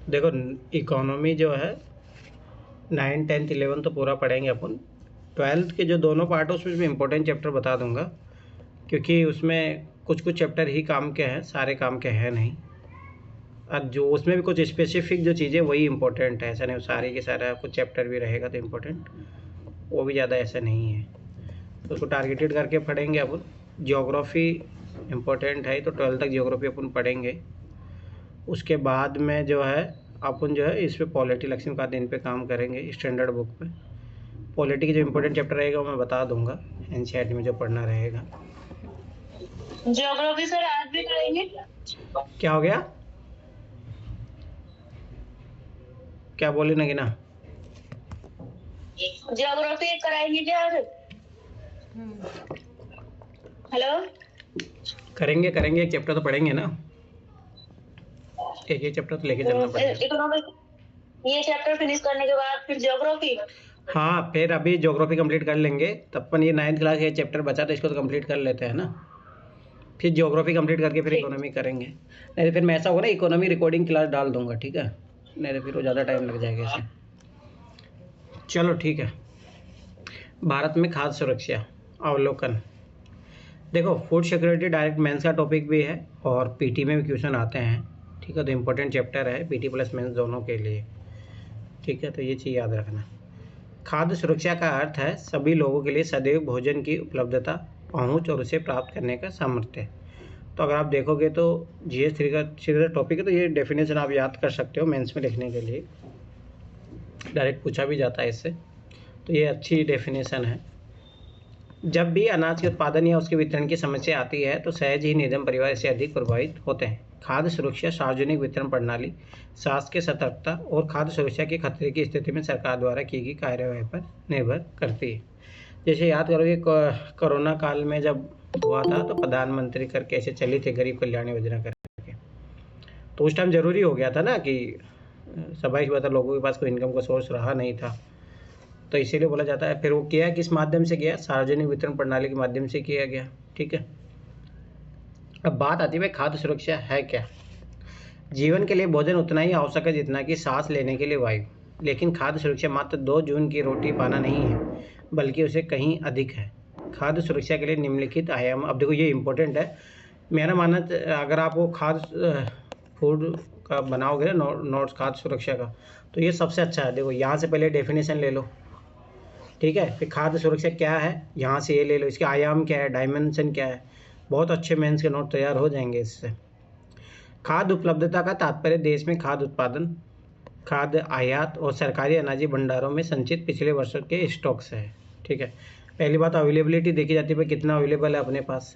देखो, इकोनॉमी जो है 9, 10th, 11 तो पूरा पढ़ेंगे अपन। 12th के जो दोनों पार्ट है उसमें भी इम्पोर्टेंट चैप्टर बता दूंगा, क्योंकि उसमें कुछ कुछ चैप्टर ही काम के हैं, सारे काम के हैं नहीं। और जो उसमें भी कुछ स्पेसिफिक जो चीज़ें वही इंपॉर्टेंट है, ऐसा नहीं सारे के सारा कुछ चैप्टर भी रहेगा तो इम्पोर्टेंट, वो भी ज़्यादा ऐसा नहीं है। तो उसको टारगेटेड करके पढ़ेंगे अपन। ज्योग्राफी इम्पोर्टेंट है तो 12th तक ज्योग्राफी अपन पढ़ेंगे। उसके बाद में जो है अपन जो है इस पे पॉलिटी लक्ष्मीकांत इन पे काम करेंगे स्टैंडर्ड बुक पे। पॉलिटी के जो इम्पोर्टेंट चैप्टर रहेगा वो मैं बता दूंगा एनसीईआरटी में जो पढ़ना रहेगा। ज्योग्राफी सर आज भी कराएंगे? क्या हो गया, क्या बोले नगीना? ज्योग्राफी कराएंगे क्या आज? हेलो, करेंगे करेंगे, एक चैप्टर तो पढ़ेंगे ना, एक चैप्टर तो लेके चलना पड़ेगा। इकोनॉमिक ये चैप्टर फिनिश करने के बाद फिर ज्योग्राफी। हाँ, फिर अभी ज्योग्राफी कंप्लीट कर लेंगे, तब अपन ये 9th क्लास ये चैप्टर बचा था इसको तो कंप्लीट कर लेते हैं ना, फिर ज्योग्राफी कंप्लीट करके फिर इकोनॉमी करेंगे। नहीं तो फिर मैं ऐसा होगा ना इकोनॉमी रिकॉर्डिंग क्लास डाल दूंगा, ठीक है, नहीं तो फिर वो ज़्यादा टाइम लग जाएगा इसे। चलो ठीक है। भारत में खाद्य सुरक्षा अवलोकन। देखो, फूड सिक्योरिटी डायरेक्ट मेंस का टॉपिक भी है और पीटी में भी क्वेश्चन आते हैं, ठीक है, तो इम्पोर्टेंट चैप्टर है पीटी प्लस मेंस दोनों के लिए, ठीक है, तो ये चीज़ याद रखना। खाद्य सुरक्षा का अर्थ है सभी लोगों के लिए सदैव भोजन की उपलब्धता, पहुंच और उसे प्राप्त करने का सामर्थ्य। तो अगर आप देखोगे तो GS3 का सीधा टॉपिक है, तो ये डेफिनेशन आप याद कर सकते हो मेंस में लिखने के लिए, डायरेक्ट पूछा भी जाता है इससे, तो ये अच्छी डेफिनेशन है। जब भी अनाज के उत्पादन या उसके वितरण की समस्या आती है तो सहज ही निर्धन परिवार इससे अधिक प्रभावित होते हैं। खाद्य सुरक्षा सार्वजनिक वितरण प्रणाली, स्वास्थ्य की सतर्कता और खाद्य सुरक्षा के खतरे की स्थिति में सरकार द्वारा की गई कार्यवाही पर निर्भर करती है। जैसे याद करोगे कोरोना काल में जब हुआ था तो प्रधानमंत्री करके ऐसे चली थी गरीब कल्याण योजना करके, तो उस टाइम ज़रूरी हो गया था ना कि स्वाभाविक बात है लोगों के पास कोई इनकम का सोर्स रहा नहीं था, तो इसीलिए बोला जाता है। फिर वो किया किस माध्यम से किया, सार्वजनिक वितरण प्रणाली के माध्यम से किया गया, ठीक है। अब बात आती है भाई खाद्य सुरक्षा है क्या। जीवन के लिए भोजन उतना ही आवश्यक है जितना कि सांस लेने के लिए वायु, लेकिन खाद्य सुरक्षा मात्र 2 जून की रोटी पाना नहीं है, बल्कि उसे कहीं अधिक है। खाद्य सुरक्षा के लिए निम्नलिखित आयाम, अब देखो ये इंपॉर्टेंट है, मेरा मानना अगर आप वो खाद्य फूड का बनाओगे ना नोट्स खाद्य सुरक्षा का, तो ये सबसे अच्छा है। देखो यहाँ से पहले डेफिनेशन ले लो, ठीक है, फिर खाद्य सुरक्षा क्या है यहाँ से ये ले लो, इसके आयाम क्या है, डायमेंशन क्या है, बहुत अच्छे मेंस के नोट तैयार हो जाएंगे इससे। खाद्य उपलब्धता का तात्पर्य देश में खाद्य उत्पादन, खाद्य आयात और सरकारी अनाजी भंडारों में संचित पिछले वर्षों के स्टॉक से है, ठीक है। पहली बात अवेलेबिलिटी देखी जाती है, कितना अवेलेबल है अपने पास।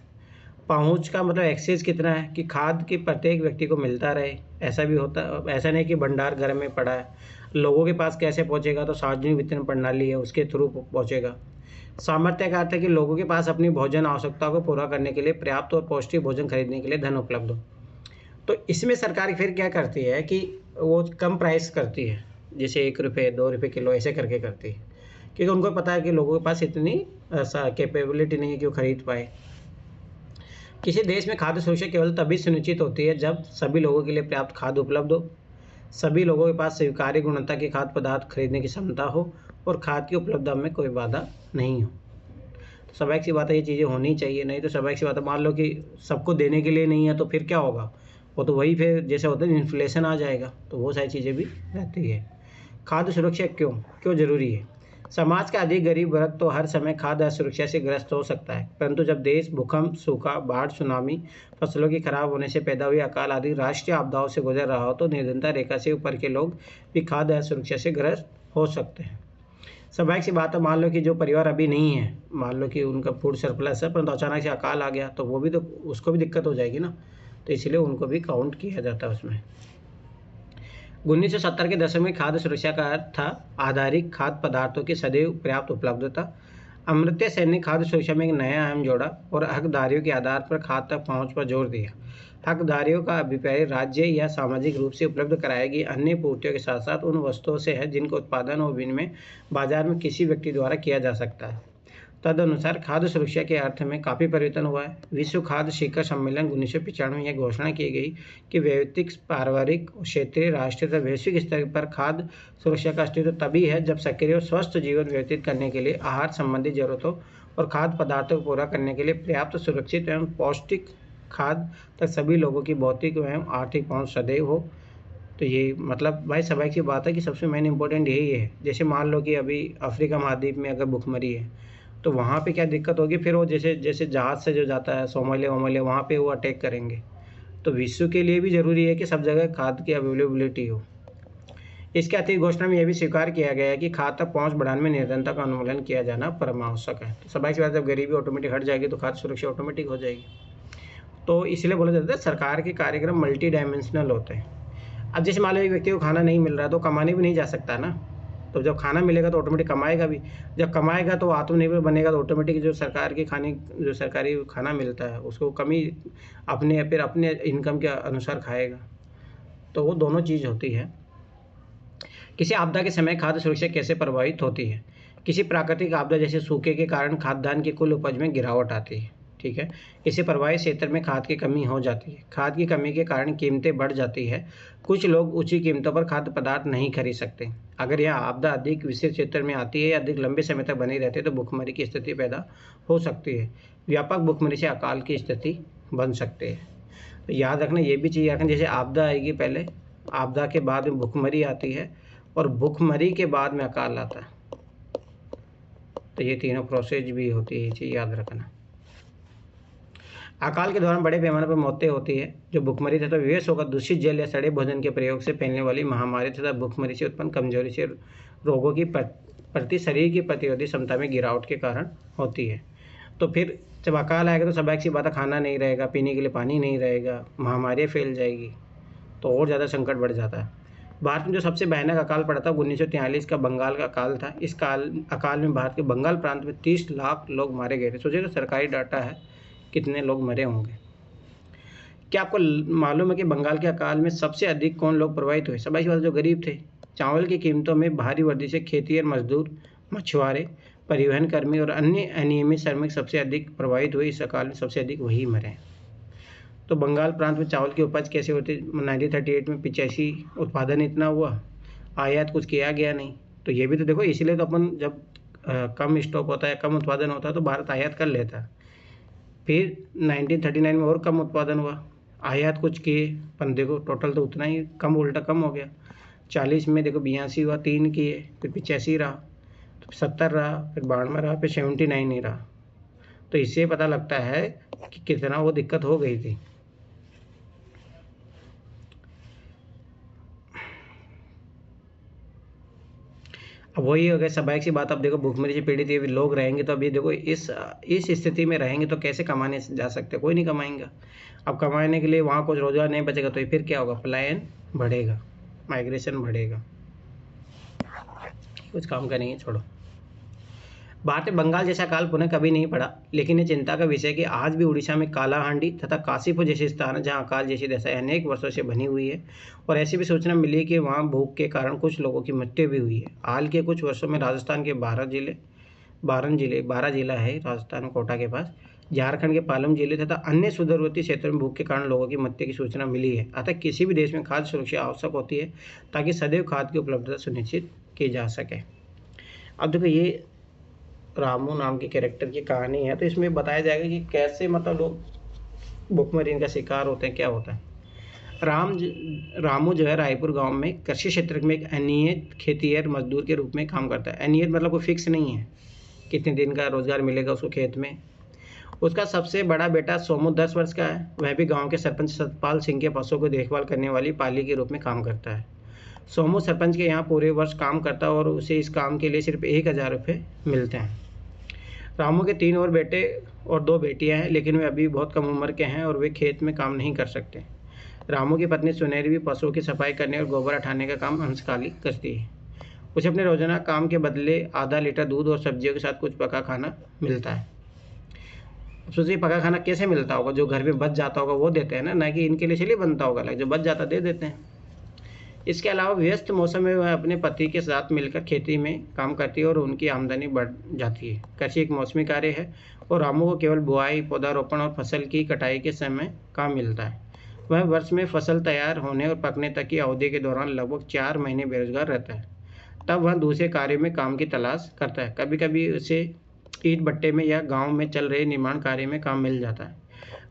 पहुंच का मतलब एक्सेस कितना है कि खाद्य की प्रत्येक व्यक्ति को मिलता रहे, ऐसा भी होता, ऐसा नहीं कि भंडार घर में पड़ा है, लोगों के पास कैसे पहुंचेगा, तो सार्वजनिक वितरण प्रणाली है उसके थ्रू पहुंचेगा। सामर्थ्य का अर्थ है कि लोगों के पास अपनी भोजन आवश्यकता को पूरा करने के लिए पर्याप्त और पौष्टिक भोजन खरीदने के लिए धन उपलब्ध हो। तो इसमें सरकार फिर क्या करती है कि वो कम प्राइस करती है, जैसे 1 रुपये 2 रुपये किलो ऐसे करके करती है, क्योंकि उनको पता है कि लोगों के पास इतनी कैपेबिलिटी नहीं है कि वो खरीद पाए। किसी देश में खाद्य सुरक्षा केवल तभी सुनिश्चित होती है जब सभी लोगों के लिए पर्याप्त खाद्य उपलब्ध हो, सभी लोगों के पास स्वीकार्य गुणवत्ता के खाद्य पदार्थ खरीदने की क्षमता हो और खाद्य की उपलब्धता में कोई बाधा नहीं हो। तो स्वाभाविक सी बात है ये चीज़ें होनी चाहिए, नहीं तो स्वाभाविक सी बात है मान लो कि सबको देने के लिए नहीं है तो फिर क्या होगा, वो तो वही फिर जैसे होता है इन्फ्लेशन आ जाएगा, तो वो सारी चीज़ें भी रहती है। खाद्य सुरक्षा क्यों क्यों ज़रूरी है। समाज का अधिक गरीब वर्ग तो हर समय खाद्य असुरक्षा से ग्रस्त हो सकता है, परंतु जब देश भूकंप, सूखा, बाढ़, सुनामी, फसलों की खराब होने से पैदा हुई अकाल आदि राष्ट्रीय आपदाओं से गुजर रहा हो तो निर्धनता रेखा से ऊपर के लोग भी खाद्य असुरक्षा से ग्रस्त हो सकते हैं। स्वाभाविक सी बात है मान लो कि जो परिवार अभी नहीं है, मान लो कि उनका फूड सरप्लस है परंतु अचानक से अकाल आ गया तो वो भी तो उसको भी दिक्कत हो जाएगी ना, तो इसलिए उनको भी काउंट किया जाता है उसमें। 1970 के दशक में खाद्य सुरक्षा का अर्थ था आधारिक खाद्य पदार्थों की सदैव पर्याप्त उपलब्धता। अमर्त्य सेन ने खाद्य सुरक्षा में एक नया आयाम जोड़ा और हकदारियों के आधार पर खाद्य तक पहुंच पर जोर दिया। हकदारियों का अभिप्राय राज्य या सामाजिक रूप से उपलब्ध कराई गई अन्य पूर्तियों के साथ साथ उन वस्तुओं से है जिनका उत्पादन और विनिमय बाजार में किसी व्यक्ति द्वारा किया जा सकता है। तदनुसार खाद्य सुरक्षा के अर्थ में काफ़ी परिवर्तन हुआ है। विश्व खाद्य शिखर सम्मेलन 1995 में यह घोषणा की गई कि वैयक्तिक, पारिवारिक, क्षेत्रीय, राष्ट्रीय तथा वैश्विक स्तर पर खाद्य सुरक्षा का अस्तित्व तभी है जब सक्रिय और स्वस्थ जीवन व्यतीत करने के लिए आहार संबंधी जरूरतों और खाद्य पदार्थों को पूरा करने के लिए पर्याप्त, सुरक्षित एवं पौष्टिक खाद्य तक सभी लोगों की भौतिक एवं आर्थिक पहुँच सदैव हो। तो ये मतलब भाई स्वाभाविक सी बात है कि सबसे मेन इंपॉर्टेंट यही है। जैसे मान लो कि अभी अफ्रीका महाद्वीप में अगर भुखमरी है तो वहाँ पे क्या दिक्कत होगी, फिर वो जैसे जैसे जहाज़ से जो जाता है सोमालिया वोमालिया, वहाँ पे वो अटैक करेंगे। तो विश्व के लिए भी ज़रूरी है कि सब जगह खाद की अवेलेबिलिटी हो। इसके अतिरिक्त घोषणा में यह भी स्वीकार किया गया है कि खाद्य तक पहुँच बढ़ाने में निरंतर का उन्मूलन किया जाना परमावश्यक है। तो स्वाभाविक सी बात है, जब गरीबी ऑटोमेटिक हट जाएगी तो खाद्य सुरक्षा ऑटोमेटिक हो जाएगी। तो इसलिए बोला जाता है सरकार के कार्यक्रम मल्टी डायमेंशनल होते हैं। अब जैसे मान लो एक व्यक्ति को खाना नहीं मिल रहा तो कमाने भी नहीं जा सकता ना, तो जब खाना मिलेगा तो ऑटोमेटिक कमाएगा भी। जब कमाएगा तो आत्मनिर्भर बनेगा, तो ऑटोमेटिक जो सरकार के खाने, जो सरकारी खाना मिलता है उसको कमी अपने इनकम के अनुसार खाएगा। तो वो दोनों चीज़ होती है। किसी आपदा के समय खाद्य सुरक्षा कैसे प्रभावित होती है? किसी प्राकृतिक आपदा जैसे सूखे के कारण खाद्यान्न की कुल उपज में गिरावट आती है, ठीक है। इससे प्रभावित क्षेत्र में खाद की कमी हो जाती है। खाद की कमी के कारण कीमतें बढ़ जाती है। कुछ लोग ऊंची कीमतों पर खाद्य पदार्थ नहीं खरीद सकते। अगर यह आपदा अधिक विस्तृत क्षेत्र में आती है या अधिक लंबे समय तक बनी रहती है तो भुखमरी की स्थिति पैदा हो सकती है। व्यापक भुखमरी से अकाल की स्थिति बन सकती है। तो याद रखना, ये भी चीज़ रखना, जैसे आपदा आएगी पहले, आपदा के बाद में भुखमरी आती है और भुखमरी के बाद में अकाल आता है। तो ये तीनों प्रोसेस भी होती है, ये चीज़ याद रखना। अकाल के दौरान बड़े पैमाने पर मौतें होती है। जो भुखमरी तथा विवश होकर दूषित जल या सड़े भोजन के प्रयोग से फैलने वाली महामारी तथा भुखमरी से उत्पन्न कमजोरी से रोगों की प्रति शरीर की प्रतिरोधी क्षमता में गिरावट के कारण होती है। तो फिर जब अकाल आएगा तो स्वाभाविक सी बात है, खाना नहीं रहेगा, पीने के लिए पानी नहीं रहेगा, महामारी फैल जाएगी, तो और ज़्यादा संकट बढ़ जाता है। भारत में जो सबसे भयानक अकाल पड़ा था 1943 का बंगाल का अकाल था। इस अकाल में भारत के बंगाल प्रांत में 30 लाख लोग मारे गए थे। सोचिए, तो सरकारी डाटा है कितने लोग मरे होंगे। क्या आपको मालूम है कि बंगाल के अकाल में सबसे अधिक कौन लोग प्रभावित हुए? सब जो गरीब थे। चावल की कीमतों में भारी वृद्धि से खेतिहर मजदूर, मछुआरे, परिवहन कर्मी और अन्य अनियमित श्रमिक सबसे अधिक प्रभावित हुए। इस अकाल में सबसे अधिक वही मरे। तो बंगाल प्रांत में चावल की उपज कैसे होती? 1938 में 85 उत्पादन इतना हुआ, आयात कुछ किया गया नहीं। तो ये भी तो देखो, इसलिए तो अपन जब कम स्टॉक होता है, कम उत्पादन होता है तो भारत आयात कर लेता है। फिर 1939 में और कम उत्पादन हुआ, आयात कुछ किए, पर देखो टोटल तो उतना ही कम, उल्टा कम हो गया। 40 में देखो 82 हुआ, 3 किए, फिर 85 रहा, तो 70 रहा, फिर 92 रहा, फिर 79 नहीं रहा। तो इससे पता लगता है कि कितना वो दिक्कत हो गई थी। अब वही हो गया स्वाभाविक सी बात। अब देखो भुखमरी से पीड़ित ये लोग रहेंगे तो अभी देखो इस स्थिति में रहेंगे तो कैसे कमाने जा सकते? कोई नहीं कमाएंगा। अब कमाने के लिए वहाँ कुछ रोजगार नहीं बचेगा तो फिर क्या होगा? पलायन बढ़ेगा, माइग्रेशन बढ़ेगा, कुछ काम करेंगे, छोड़ो। भारत में बंगाल जैसा काल पुनः कभी नहीं पड़ा, लेकिन ये चिंता का विषय है कि आज भी उड़ीसा में कालाहांडी तथा काशीपुर जैसे स्थान है जहाँ अकाल जैसी दशा अनेक वर्षों से बनी हुई है। और ऐसी भी सूचना मिली है कि वहाँ भूख के कारण कुछ लोगों की मृत्यु भी हुई है। हाल के कुछ वर्षों में राजस्थान के 12 जिला है राजस्थान कोटा के पास, झारखंड के पालम जिले तथा अन्य सुदूरवर्ती क्षेत्रों में भूख के कारण लोगों की मृत्यु की सूचना मिली है। अतः किसी भी देश में खाद्य सुरक्षा आवश्यक होती है ताकि सदैव खाद्य की उपलब्धता सुनिश्चित की जा सके। अब देखो, ये रामू नाम के कैरेक्टर की कहानी है, तो इसमें बताया जाएगा कि कैसे मतलब लोग भुखमरी का शिकार होते हैं, क्या होता है। रामू जो है रायपुर गांव में कृषि क्षेत्र में एक अनियत खेतिहर मजदूर के रूप में काम करता है। अनियत मतलब कोई फिक्स नहीं है कितने दिन का रोजगार मिलेगा उसको खेत में। उसका सबसे बड़ा बेटा सोमू 10 वर्ष का है। वह भी गाँव के सरपंच सतपाल सिंह के पशुओं को देखभाल करने वाली पाली के रूप में काम करता है। सोमू सरपंच के यहाँ पूरे वर्ष काम करता है और उसे इस काम के लिए सिर्फ 1000 रुपये मिलते हैं। रामू के 3 और बेटे और 2 बेटियां हैं, लेकिन वे अभी बहुत कम उम्र के हैं और वे खेत में काम नहीं कर सकते। रामू की पत्नी सुनहरी भी पशुओं की सफाई करने और गोबर हटाने का काम अंशकालिक करती है। उसे अपने रोजाना काम के बदले आधा लीटर दूध और सब्जियों के साथ कुछ पका खाना मिलता है। अब सोचिए पका खाना कैसे मिलता होगा? जो घर में बच जाता होगा वो देते हैं ना कि इनके लिए चलिए बनता होगा, जो बच जाता दे देते हैं। इसके अलावा व्यस्त मौसम में वह अपने पति के साथ मिलकर खेती में काम करती है और उनकी आमदनी बढ़ जाती है। कृषि एक मौसमी कार्य है और रामू को केवल बुआई, पौधारोपण और फसल की कटाई के समय काम मिलता है। वह वर्ष में फसल तैयार होने और पकने तक की अवधि के दौरान लगभग 4 महीने बेरोजगार रहता है। तब वह दूसरे कार्य में काम की तलाश करता है। कभी कभी उसे ईंट भट्टे में या गांव में चल रहे निर्माण कार्य में काम मिल जाता है।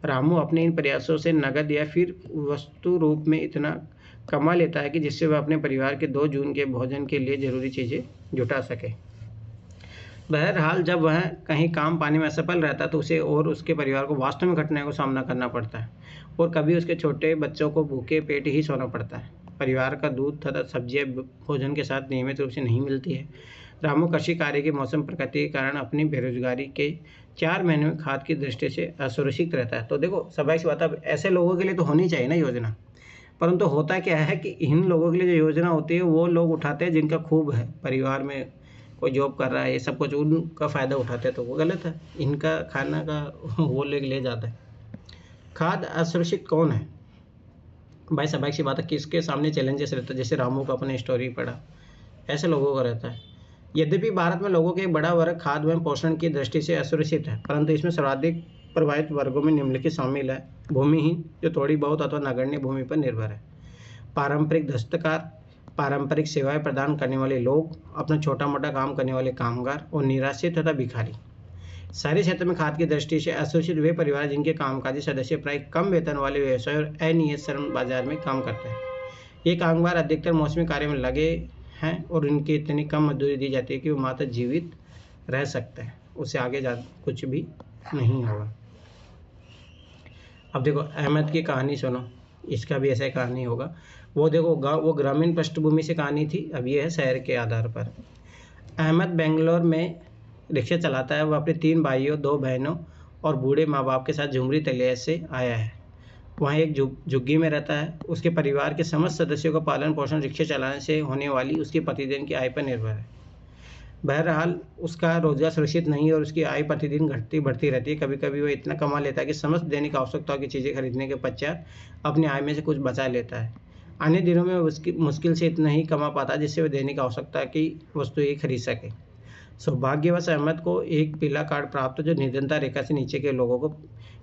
रामू अपने इन प्रयासों से नगद या फिर वस्तु रूप में इतना कमा लेता है कि जिससे वह अपने परिवार के 2 जून के भोजन के लिए जरूरी चीज़ें जुटा सके। बहरहाल जब वह कहीं काम पाने में असफल रहता है तो उसे और उसके परिवार को वास्तव में कठिनाइयों का सामना करना पड़ता है और कभी उसके छोटे बच्चों को भूखे पेट ही सोना पड़ता है। परिवार का दूध तथा सब्जियां भोजन के साथ नियमित रूप से नहीं मिलती है। रामू कृषि कार्य के मौसम प्रकृति के कारण अपनी बेरोजगारी के 4 महीने में खाद की दृष्टि से असुरक्षित रहता है। तो देखो स्वाभाविक सी बात है, अब ऐसे लोगों के लिए तो होनी चाहिए ना योजना, परंतु होता क्या है कि इन लोगों के लिए जो योजना होती है वो लोग उठाते हैं जिनका खूब है, परिवार में कोई जॉब कर रहा है, ये सब कुछ उनका फ़ायदा उठाते हैं, तो वो गलत है। इनका खाना का वो ले जाता है। खाद असुरक्षित कौन है भाई? स्वाभाविक सी बात है, किसके सामने चैलेंजेस रहता है, जैसे रामू का अपने स्टोरी पढ़ा, ऐसे लोगों का रहता है। यद्यपि भारत में लोगों के एक बड़ा वर्ग खाद्य एवं पोषण की दृष्टि से असुरक्षित है, परंतु इसमें सर्वाधिक प्रभावित वर्गों में निम्नलिखित शामिल है। भूमिहीन, जो थोड़ी बहुत अथवा नगण्य भूमि पर निर्भर है। पारंपरिक दस्तकार, पारंपरिक सेवाएं प्रदान करने वाले लोग, अपना छोटा मोटा काम करने वाले कामगार और निराश्रित तथा भिखारी। शहरी क्षेत्र में खाद की दृष्टि से असुरक्षित वे परिवार जिनके कामकाजी सदस्य प्राय कम वेतन वाले व्यवसाय और अनियमित श्रम बाजार में काम करते हैं। ये कामगार अधिकतर मौसमी कार्य में लगे हैं और उनकी इतनी कम मजदूरी दी जाती है कि वो मात्र जीवित रह सकते हैं, उससे आगे जा कुछ भी नहीं होगा। अब देखो अहमद की कहानी सुनो, इसका भी ऐसा कहानी होगा। वो देखो वो ग्रामीण पृष्ठभूमि से कहानी थी, अब ये है शहर के आधार पर। अहमद बेंगलोर में रिक्शा चलाता है। वह अपने 3 भाइयों, 2 बहनों और बूढ़े माँ बाप के साथ झुमरी तलिया से आया है। वहाँ एक झुग्गी में रहता है। उसके परिवार के समस्त सदस्यों का पालन पोषण रिक्शा चलाने से होने वाली उसकी प्रतिदिन की आय पर निर्भर है। बहरहाल उसका रोजगार सुरक्षित नहीं है और उसकी आय प्रतिदिन घटती बढ़ती रहती है। कभी कभी वह इतना कमा लेता है कि समस्त दैनिक आवश्यकताओं की चीज़ें खरीदने के पश्चात अपनी आय में से कुछ बचा लेता है। आने दिनों में उसकी मुश्किल से इतना ही कमा पाता जिससे वह दैनिक आवश्यकता की वस्तुएं खरीद सके। सौभाग्यवश अहमद को एक पीला कार्ड प्राप्त हो जो निर्धनता रेखा से नीचे के लोगों को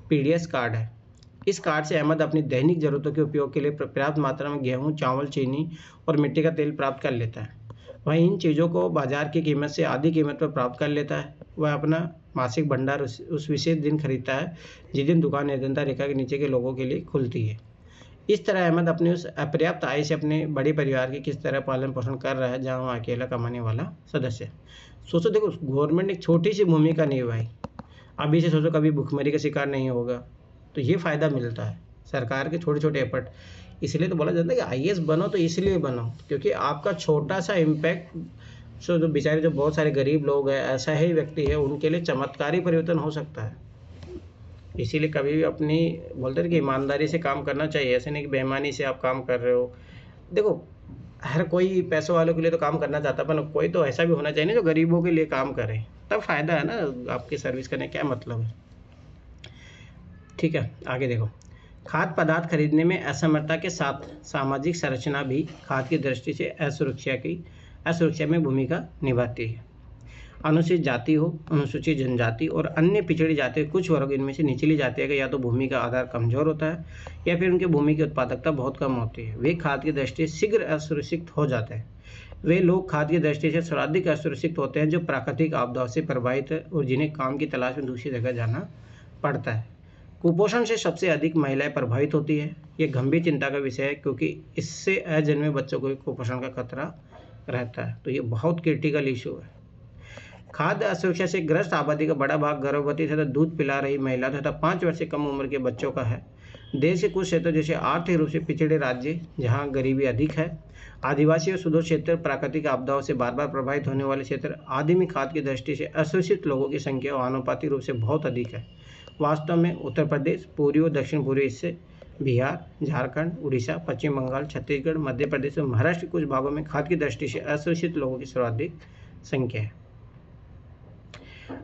पीडीएस कार्ड है। इस कार्ड से अहमद अपनी दैनिक जरूरतों के उपयोग के लिए पर्याप्त मात्रा में गेहूं, चावल, चीनी और मिट्टी का तेल प्राप्त कर लेता है। वह इन चीज़ों को बाजार की कीमत से आधी कीमत पर प्राप्त कर लेता है। वह अपना मासिक भंडार उस विशेष दिन खरीदता है जिस दिन दुकान निर्धनता रेखा के नीचे के लोगों के लिए खुलती है। इस तरह अहमद अपने उस अपर्याप्त आय से अपने बड़े परिवार की किस तरह पालन पोषण कर रहा है जहाँ वह अकेला कमाने वाला सदस्य है। सोचो, देखो गवर्नमेंट ने एक छोटी सी भूमिका निभाई, अभी से सोचो कभी भुखमरी का शिकार नहीं होगा, तो ये फ़ायदा मिलता है सरकार के छोटे छोटे एफर्ट। इसलिए तो बोला जाता है कि आईएएस बनो तो इसलिए बनो क्योंकि आपका छोटा सा इम्पैक्ट जो बेचारे जो बहुत सारे गरीब लोग हैं, ऐसा ही व्यक्ति है, उनके लिए चमत्कारी परिवर्तन हो सकता है। इसीलिए कभी भी अपनी बोलते हैं कि ईमानदारी से काम करना चाहिए, ऐसे नहीं कि बेईमानी से आप काम कर रहे हो। देखो हर कोई पैसों वालों के लिए तो काम करना चाहता है, पर कोई तो ऐसा भी होना चाहिए ना जो गरीबों के लिए काम करे, तब फायदा है ना। आपकी सर्विस करने क्या मतलब है। ठीक है, आगे देखो। खाद्य पदार्थ खरीदने में असमर्थता के साथ सामाजिक संरचना भी खाद्य की दृष्टि से असुरक्षा में भूमिका निभाती है। अनुसूचित जाति हो, अनुसूचित जनजाति और अन्य पिछड़ी जाति के कुछ वर्ग इनमें से निचली जाति का या तो भूमि का आधार कमजोर होता है या फिर उनकी भूमि की उत्पादकता बहुत कम होती है। वे खाद्य की दृष्टि से शीघ्र असुरक्षित हो जाते हैं। वे लोग खाद्य की दृष्टि से सर्वाधिक असुरक्षित होते हैं जो प्राकृतिक आपदाओं से प्रभावित है और जिन्हें काम की तलाश में दूसरी जगह जाना पड़ता है। कुपोषण से सबसे अधिक महिलाएं प्रभावित होती है। ये गंभीर चिंता का विषय है क्योंकि इससे अजन्मे बच्चों को भी कुपोषण का खतरा रहता है। तो ये बहुत क्रिटिकल इशू है। खाद्य असुरक्षा से ग्रस्त आबादी का बड़ा भाग गर्भवती तथा दूध पिला रही महिला तथा 5 वर्ष से कम उम्र के बच्चों का है। देश के कुछ क्षेत्रों जैसे आर्थिक रूप से पिछड़े राज्य जहां गरीबी अधिक है, आदिवासी और सुदूर क्षेत्र, प्राकृतिक आपदाओं से बार बार प्रभावित होने वाले क्षेत्र आदि में खाद्य की दृष्टि से अशिक्षित लोगों की संख्या आनुपातिक रूप से बहुत अधिक है। वास्तव में उत्तर प्रदेश, पूर्वी और दक्षिण पूर्वी हिस्से, बिहार, झारखंड, उड़ीसा, पश्चिम बंगाल, छत्तीसगढ़, मध्य प्रदेश और महाराष्ट्र के कुछ भागों में खाद्य की दृष्टि से अशिक्षित लोगों की सर्वाधिक संख्या है।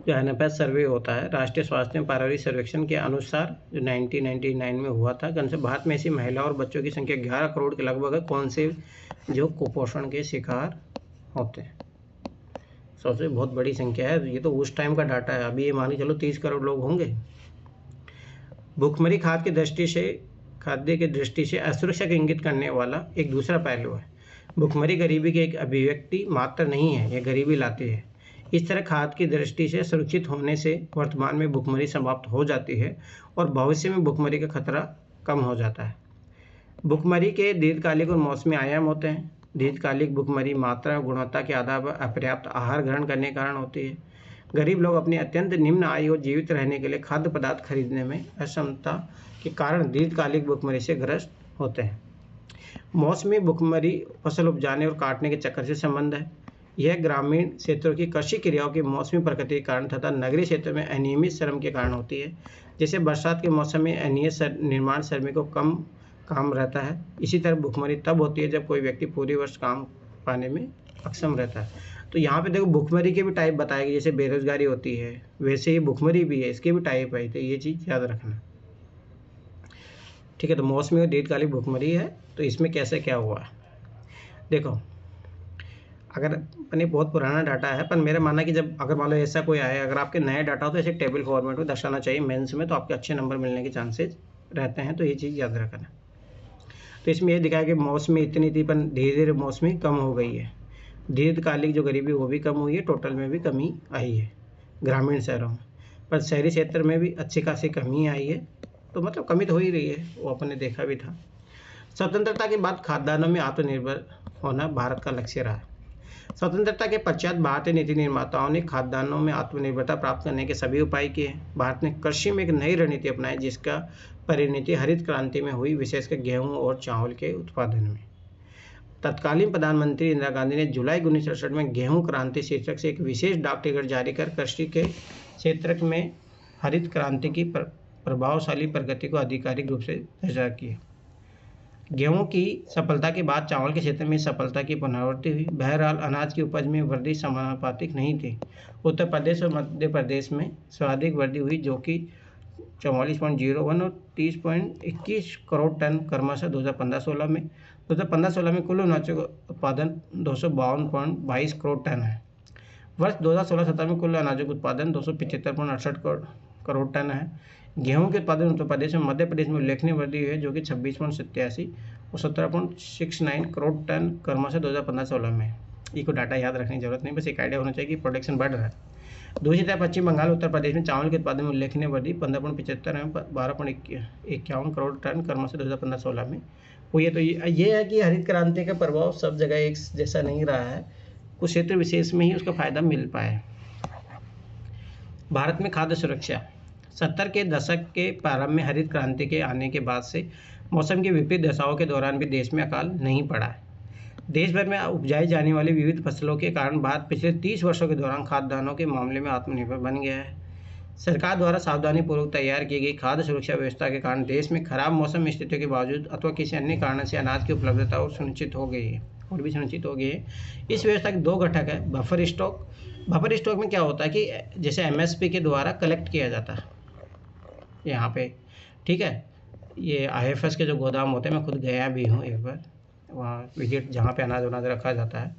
जो NFS सर्वे होता है, राष्ट्रीय स्वास्थ्य एवं पारिवारिक सर्वेक्षण के अनुसार जो 1999 में हुआ था, कम से भारत में ऐसी महिला और बच्चों की संख्या 11 करोड़ के लगभग है, कौन से जो कुपोषण के शिकार होते हैं। सबसे बहुत बड़ी संख्या है। ये तो उस टाइम का डाटा है, अभी ये मान के चलो 30 करोड़ लोग होंगे। भुखमरी खाद्य की दृष्टि से असुरक्षा को इंगित करने वाला एक दूसरा पहलू है। भुखमरी गरीबी की एक अभिव्यक्ति मात्र नहीं है, यह गरीबी लाती है। इस तरह खाद्य की दृष्टि से सुरक्षित होने से वर्तमान में भुखमरी समाप्त हो जाती है और भविष्य में भुखमरी का खतरा कम हो जाता है। भुखमरी के दीर्घकालिक और मौसमी आयाम होते हैं। दीर्घकालिक भुखमरी मात्रा और गुणवत्ता के आधार पर अपर्याप्त आहार ग्रहण करने के कारण होती है। गरीब लोग अपनी अत्यंत निम्न आयु और जीवित रहने के लिए खाद्य पदार्थ खरीदने में अक्षमता के कारण दीर्घकालिक भुखमरी से ग्रस्त होते हैं। मौसमी भुखमरी फसल उपजाने और काटने के चक्कर से संबंध है। यह ग्रामीण क्षेत्रों की कृषि क्रियाओं की मौसमी प्रकृति के कारण तथा नगरीय क्षेत्रों में अनियमित श्रम के कारण होती है। जैसे बरसात के मौसम में अनियमित निर्माण श्रमिकों को कम काम रहता है। इसी तरह भुखमरी तब होती है जब कोई व्यक्ति पूरे वर्ष काम पाने में अक्षम रहता है। तो यहाँ पे देखो भुखमरी के भी टाइप बताए गए, जैसे बेरोजगारी होती है वैसे ही भुखमरी भी है, इसके भी टाइप है, तो ये चीज़ याद रखना। ठीक है, तो मौसमी और दीर्घकालिक भुखमरी है, तो इसमें कैसे क्या हुआ है देखो। अगर अपने बहुत पुराना डाटा है, पर मेरा मानना है कि जब अगर मान लो ऐसा कोई आए, अगर आपके नए डाटा हो तो ऐसे टेबल फॉर्मेट में दर्शाना चाहिए मेंस में, तो आपके अच्छे नंबर मिलने के चांसेस रहते हैं। तो ये चीज़ याद रखना। तो इसमें ये दिखाया कि मौसमी इतनी थी पर धीरे धीरे मौसमी कम हो गई है। दीर्घकालिक जो गरीबी वो भी कम हुई है, टोटल में भी कमी आई है ग्रामीण शहरों में, पर शहरी क्षेत्र में भी अच्छी खासी कमी आई है। तो मतलब कमी तो हो ही रही है, वो अपन ने देखा भी था। स्वतंत्रता के बाद खाद्यान्नों में आत्मनिर्भर होना भारत का लक्ष्य रहा। स्वतंत्रता के पश्चात भारतीय नीति निर्माताओं ने खाद्यान्नों में आत्मनिर्भरता प्राप्त करने के सभी उपाय किए। भारत ने कृषि में एक नई रणनीति अपनाई जिसका परिणति हरित क्रांति में हुई, विशेषकर गेहूं और चावल के उत्पादन में। तत्कालीन प्रधानमंत्री इंदिरा गांधी ने जुलाई 1968 में गेहूं क्रांति शीर्षक से एक विशेष डाक टिकट जारी कर कृषि के क्षेत्र में हरित क्रांति की प्रभावशाली प्रगति को आधिकारिक रूप से दर्जा किया। गेहूं की सफलता के बाद चावल के क्षेत्र में सफलता की पुनरावृत्ति हुई। बहरहाल अनाज की उपज में वृद्धि समानुपातिक नहीं थी। उत्तर प्रदेश और मध्य प्रदेश में सर्वाधिक वृद्धि हुई, जो कि 44.01 और 30.21 करोड़ टन क्रमशः 2015-16 में। 2015-16 में कुल अनाजों का उत्पादन 252.22 करोड़ टन है। वर्ष 2016-17 में कुल अनाजों का उत्पादन 275.68 करोड़ टन है। गेहूं के उत्पादन उत्तर प्रदेश में मध्य प्रदेश में उल्लेखनीय वृद्धि हुई है, जो कि 26.87 और 17.69 करोड़ टन क्रमशः 2015-16 में। ये को डाटा याद रखने की जरूरत नहीं, बस एक आइडिया होना चाहिए कि प्रोडक्शन बढ़ रहा है। दूसरी तरफ पश्चिम बंगाल उत्तर प्रदेश में चावल के उत्पादन में उल्लेखनीय वृद्धि 15.75 एवं 12.51 करोड़ टन क्रमशः 2015-16 में हुई है। तो ये है कि हरित क्रांति का प्रभाव सब जगह एक जैसा नहीं रहा है, कुछ क्षेत्र विशेष में ही उसका फायदा मिल पाया। भारत में खाद्य सुरक्षा। 70 के दशक के प्रारंभ में हरित क्रांति के आने के बाद से मौसम की विपरीत दशाओं के दौरान भी देश में अकाल नहीं पड़ा है। देश भर में उपजाई जाने वाली विविध फसलों के कारण भारत पिछले 30 वर्षों के दौरान खाद्यान्नों के मामले में आत्मनिर्भर बन गया है। सरकार द्वारा सावधानीपूर्वक तैयार की गई खाद्य सुरक्षा व्यवस्था के कारण देश में खराब मौसम स्थितियों के बावजूद अथवा किसी अन्य कारण से अनाज की उपलब्धता और सुनिश्चित हो गई है और भी सुनिश्चित हो गई है। इस व्यवस्था के दो घटक है, बफर स्टॉक। बफर स्टॉक में क्या होता है कि जैसे MSP के द्वारा कलेक्ट किया जाता है यहाँ पे, ठीक है। ये IFS के जो गोदाम होते हैं, मैं खुद गया भी हूँ एक बार वहाँ विजिट, जहाँ पे अनाज वनाज रखा जाता है।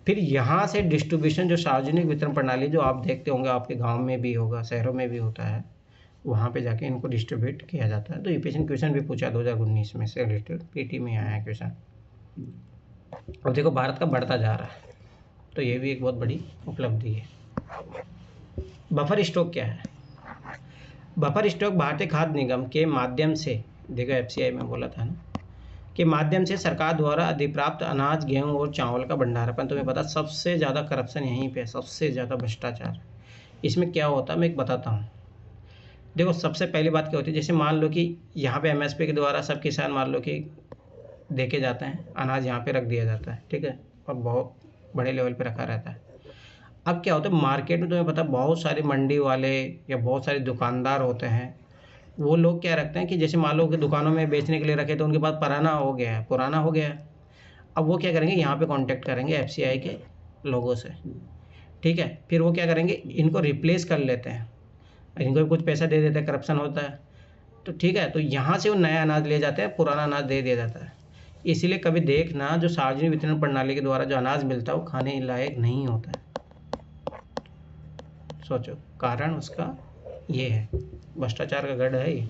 फिर यहाँ से डिस्ट्रीब्यूशन, जो सार्वजनिक वितरण प्रणाली जो आप देखते होंगे, आपके गांव में भी होगा, शहरों में भी होता है, वहाँ पे जाके इनको डिस्ट्रीब्यूट किया जाता है। तो यूपीएससी क्वेश्चन भी पूछा 2019 में से रिलेटेड, PT में आया है क्वेश्चन। अब देखो भारत का बढ़ता जा रहा है, तो ये भी एक बहुत बड़ी उपलब्धि है। बफर स्टॉक क्या है? बफर स्टॉक भारतीय खाद्य निगम के माध्यम से, देखो FCI में बोला था ना, के माध्यम से सरकार द्वारा अधिप्राप्त अनाज, गेहूं और चावल का भंडारण। तुम्हें पता सबसे ज़्यादा करप्शन यहीं पे, सबसे ज़्यादा भ्रष्टाचार। इसमें क्या होता है मैं एक बताता हूँ। देखो सबसे पहली बात क्या होती है, जैसे मान लो कि यहाँ पे MSP के द्वारा सब किसान मान लो कि देखे जाते हैं, अनाज यहाँ पे रख दिया जाता है, ठीक है, और बहुत बड़े लेवल पे रखा रहता है। अब क्या होता है मार्केट में, तुम्हें पता बहुत सारे मंडी वाले या बहुत सारे दुकानदार होते हैं, वो लोग क्या रखते हैं कि जैसे मान लो कि दुकानों में बेचने के लिए रखे तो उनके पास पुराना हो गया है। अब वो क्या करेंगे, यहाँ पे कांटेक्ट करेंगे FCI के लोगों से, ठीक है, फिर वो क्या करेंगे, इनको रिप्लेस कर लेते हैं, इनको भी कुछ पैसा दे देते हैं, करप्शन होता है, तो ठीक है, तो यहाँ से वो नया अनाज ले जाते हैं, पुराना अनाज दे दिया जाता है। इसीलिए कभी देखना, जो सार्वजनिक वितरण प्रणाली के द्वारा जो अनाज मिलता है वो खाने लायक नहीं होता है। सोचो, कारण उसका ये है, भ्रष्टाचार का गढ़ है ये।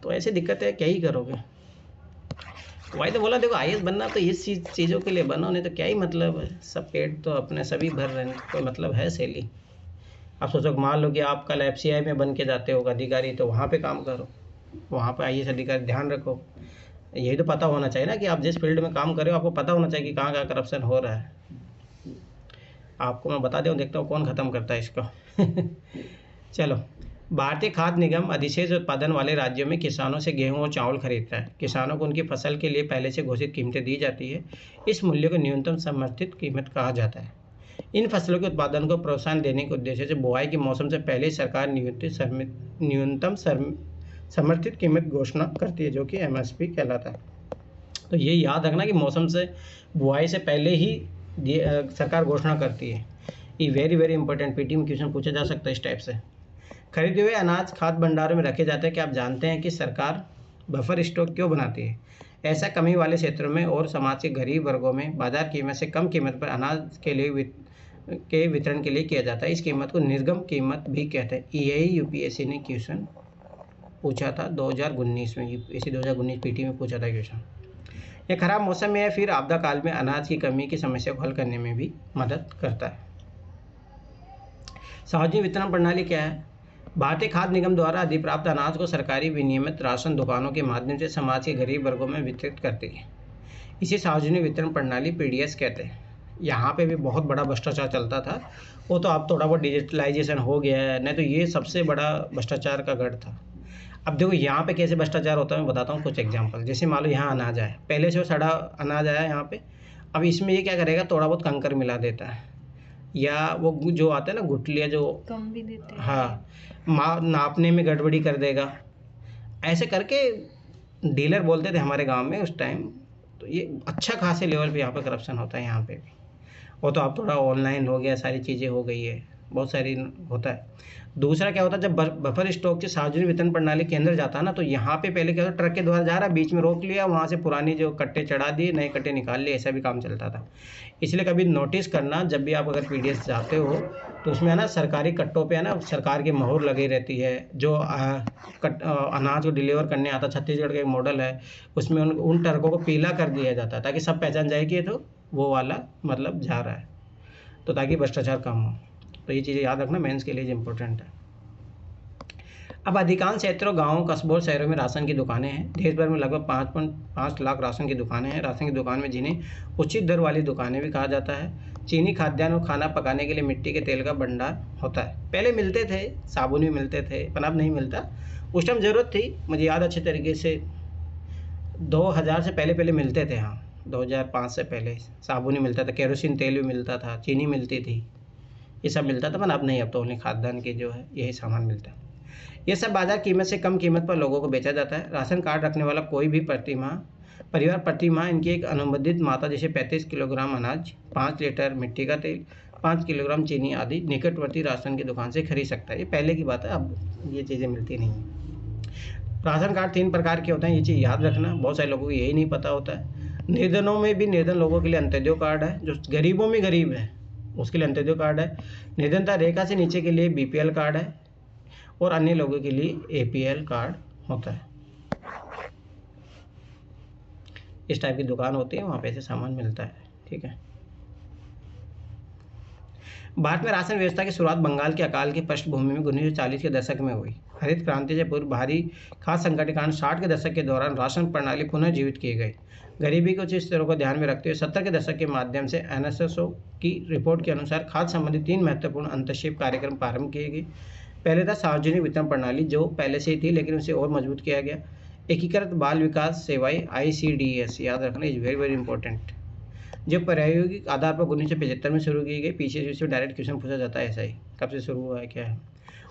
तो ऐसी दिक्कत है, क्या ही करोगे। वही तो बोला, देखो IAS बनना तो इस चीज़ों के लिए बनो, नहीं तो क्या ही मतलब है। सब पेट तो अपने सभी भर रहे हैं, कोई मतलब है सैली। आप सोचो, मान लो कि आप कल FCI में बन के जाते हो अधिकारी, तो वहाँ पे काम करो, वहाँ पे IAS अधिकारी, ध्यान रखो। यही तो पता होना चाहिए ना कि आप जिस फील्ड में काम कर रहे हो, आपको पता होना चाहिए कि कहाँ कहाँ करप्शन हो रहा है। आपको मैं बता दूँ, देखता हूँ कौन ख़त्म करता है इसको। चलो, भारतीय खाद्य निगम अधिशेष उत्पादन वाले राज्यों में किसानों से गेहूं और चावल खरीदता है। किसानों को उनकी फसल के लिए पहले से घोषित कीमतें दी जाती है। इस मूल्य को न्यूनतम समर्थित कीमत कहा जाता है। इन फसलों के उत्पादन को प्रोत्साहन देने के उद्देश्य से बुआई के मौसम से पहले सरकार न्यूनतम समर्थित कीमत घोषणा करती है, जो कि MSP कहलाता है। तो ये याद रखना कि मौसम से, बुआई से पहले ही सरकार घोषणा करती है। ये वेरी वेरी इंपॉर्टेंट, PT में क्वेश्चन पूछा जा सकता है इस टाइप से। खरीदे हुए अनाज खाद्य भंडारों में रखे जाते हैं। क्या आप जानते हैं कि सरकार बफर स्टॉक क्यों बनाती है? ऐसा कमी वाले क्षेत्रों में और समाज के गरीब वर्गों में बाजार कीमत से कम कीमत पर अनाज के वितरण के लिए किया जाता है। इस कीमत को निर्गम कीमत भी कहते हैं। यही UPSC ने क्वेश्चन पूछा था 2019 में, UPSC 2019 PT में पूछा था क्वेश्चन। यह खराब मौसम में या फिर आपदा काल में अनाज की कमी की समस्या को हल करने में भी मदद करता है। सार्वजनिक वितरण प्रणाली क्या है? भारतीय खाद्य निगम द्वारा अधिप्राप्त अनाज को सरकारी विनियमित राशन दुकानों के माध्यम से समाज के गरीब वर्गों में वितरित करती है। इसे सार्वजनिक वितरण प्रणाली PDS कहते हैं। यहाँ पे भी बहुत बड़ा भ्रष्टाचार चलता था, वो तो अब थोड़ा बहुत डिजिटलाइजेशन हो गया है, नहीं तो ये सबसे बड़ा भ्रष्टाचार का गढ़ था। अब देखो यहाँ पे कैसे भ्रष्टाचार होता है, मैं बताता हूँ कुछ एग्जाम्पल। जैसे मान लो यहाँ अनाज आया, पहले से वो सड़ा अनाज आया यहाँ पे, अब इसमें ये क्या करेगा, थोड़ा बहुत कंकर मिला देता है, या वो जो आता है ना गुठलियाँ जो कम भी देते हैं। हाँ, नापने में गड़बड़ी कर देगा, ऐसे करके डीलर बोलते थे हमारे गांव में उस टाइम। तो ये अच्छा खासे लेवल पे यहाँ पे करप्शन होता है यहाँ पे भी। वो तो अब थोड़ा ऑनलाइन हो गया, सारी चीज़ें हो गई है, बहुत सारी होता है। दूसरा क्या होता है, जब बफर स्टॉक से सार्वजनिक वितरण प्रणाली के अंदर जाता है ना, तो यहाँ पे पहले क्या होता है, ट्रक के द्वारा जा रहा है, बीच में रोक लिया, वहाँ से पुरानी जो कट्टे चढ़ा दिए, नए कट्टे निकाल लिए, ऐसा भी काम चलता था। इसलिए कभी नोटिस करना, जब भी आप अगर PDS जाते हो तो उसमें है ना, सरकारी कट्टों पे है ना, सरकार की मोहर लगी रहती है। जो अनाज को डिलीवर करने आता, छत्तीसगढ़ का एक मॉडल है, उसमें उन ट्रकों को पीला कर दिया जाता है, ताकि सब पहचान जाए कि ये तो वो वाला मतलब जा रहा है, तो ताकि भ्रष्टाचार कम हो। तो ये चीज़ें याद रखना, मेंस के लिए इम्पोर्टेंट है। अब अधिकांश क्षेत्रों, गाँवों, कस्बों और शहरों में राशन की दुकानें हैं। देश भर में लगभग 5.5 लाख राशन की दुकानें हैं। राशन की दुकान में जिन्हें उचित दर वाली दुकानें भी कहा जाता है। चीनी, खाद्यान्न और खाना पकाने के लिए मिट्टी के तेल का भंडार होता है। पहले मिलते थे, साबुन भी मिलते थे, पर अब नहीं मिलता। उस टाइम ज़रूरत थी, मुझे याद अच्छे तरीके से 2000 से पहले मिलते थे। हाँ, 2005 से पहले साबुन ही मिलता था, केरोसिन तेल भी मिलता था, चीनी मिलती थी, ये सब मिलता था। पर अब नहीं, अब तो उन्हें खाद्यान्न के जो है यही सामान मिलता है। ये सब बाजार कीमत से कम कीमत पर लोगों को बेचा जाता है। राशन कार्ड रखने वाला कोई भी परिवार प्रति माह इनकी एक अनुबंधित मात्रा, जैसे 35 किलोग्राम अनाज, 5 लीटर मिट्टी का तेल, 5 किलोग्राम चीनी आदि निकटवर्ती राशन की दुकान से खरीद सकता है। ये पहले की बात है, अब ये चीज़ें मिलती नहीं हैं। राशन कार्ड 3 प्रकार के होते हैं, ये चीज़ याद रखना, बहुत सारे लोगों को यही नहीं पता होता है। निर्धनों में भी, निर्धन लोगों के लिए अंत्योदय कार्ड है, जो गरीबों में गरीब है उसके लिए अंत्योदय कार्ड है। निर्धनता रेखा से नीचे के लिए BPL कार्ड है, और अन्य लोगों के लिए APL कार्ड होता है। इस टाइप की दुकान होती है, वहाँ पे ऐसे सामान मिलता है। ठीक है। भारत में राशन व्यवस्था की शुरुआत बंगाल के अकाल की पृष्ठभूमि में 1940 के दशक में हुई। हरित क्रांति से पूर्व भारी खाद्य संकट के कारण 60 के दशक के दौरान राशन प्रणाली पुनः जीवित की गई। गरीबी के उच्च स्तरों को ध्यान में रखते हुए 70 के दशक के माध्यम से NSSO की रिपोर्ट के अनुसार खाद्य संबंधी 3 महत्वपूर्ण अंतर्क्षेप कार्यक्रम प्रारंभ किए गए। पहले था सार्वजनिक वितरण प्रणाली, जो पहले से ही थी लेकिन उसे और मजबूत किया गया। एकीकृत बाल विकास सेवाएं ICDS, याद रखना, इज वेरी वेरी इंपॉर्टेंट, जो प्रायोगिक आधार पर 1975 में शुरू की गई। पीछे से डायरेक्ट क्वेश्चन पूछा जाता है ऐसा ही, कब से शुरू हुआ है, क्या है।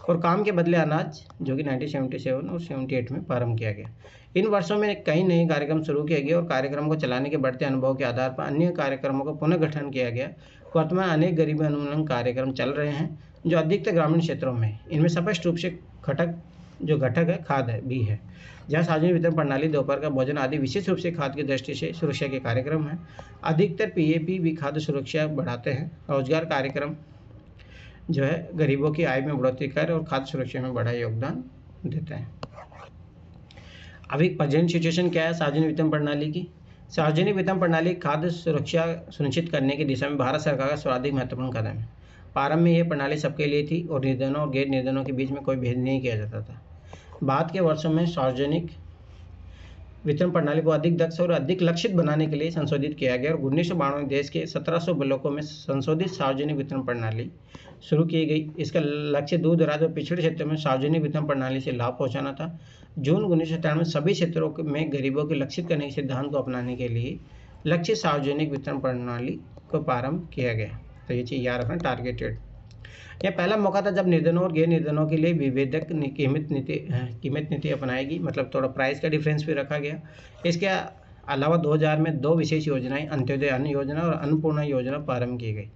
और काम के बदले अनाज, जो कि 1977 और 78 में प्रारंभ किया गया। इन वर्षों में कई नए कार्यक्रम शुरू किए गए और कार्यक्रम को चलाने के बढ़ते अनुभव के आधार पर अन्य कार्यक्रमों का पुनर्गठन किया गया। वर्तमान अनेक गरीबी उन्मूलन कार्यक्रम चल रहे हैं जो अधिकतर ग्रामीण क्षेत्रों में। इनमें स्पष्ट रूप से घटक है खाद भी है, जहाँ सार्वजनिक वितरण प्रणाली, दोपहर का भोजन आदि विशेष रूप से खाद्य की दृष्टि से सुरक्षा के कार्यक्रम हैं। अधिकतर पीएपी भी खाद्य सुरक्षा बढ़ाते हैं। रोजगार कार्यक्रम जो है गरीबों की आय में बढ़ोतरी कर और खाद्य सुरक्षा में बड़ा योगदान देते हैं। अभी प्रेजेंट सिचुएशन क्या है सार्वजनिक वितरण प्रणाली की? सार्वजनिक वितरण प्रणाली खाद्य सुरक्षा सुनिश्चित करने की दिशा में भारत सरकार का सर्वाधिक महत्वपूर्ण कदम है। प्रारंभ में यह प्रणाली सबके लिए थी और निर्धनों और गैर निर्धनों के बीच में कोई भेद नहीं किया जाता था। बाद के वर्षों में सार्वजनिक वितरण प्रणाली को अधिक दक्ष और अधिक लक्षित बनाने के लिए संशोधित किया गया और 1992 में देश के 1700 ब्लॉकों में संशोधित सार्वजनिक वितरण प्रणाली शुरू की गई। इसका लक्ष्य दूर दराज और पिछड़े क्षेत्रों में सार्वजनिक वितरण प्रणाली से लाभ पहुंचाना था। जून 1997 में सभी क्षेत्रों में गरीबों को लक्षित करने के सिद्धांत को अपनाने के लिए लक्ष्य सार्वजनिक वितरण प्रणाली को प्रारंभ किया गया। तो ये चीज़ याद रखना, टारगेटेड। यह पहला मौका था जब निर्धनों और गैर निर्धनों के लिए विभेदक कीमत नीति अपनाएगी, मतलब थोड़ा प्राइस का डिफरेंस भी रखा गया। इसके अलावा 2000 में 2 विशेष योजनाएं, अंत्योदय अन्न योजना और अन्नपूर्णा योजना प्रारंभ की गई।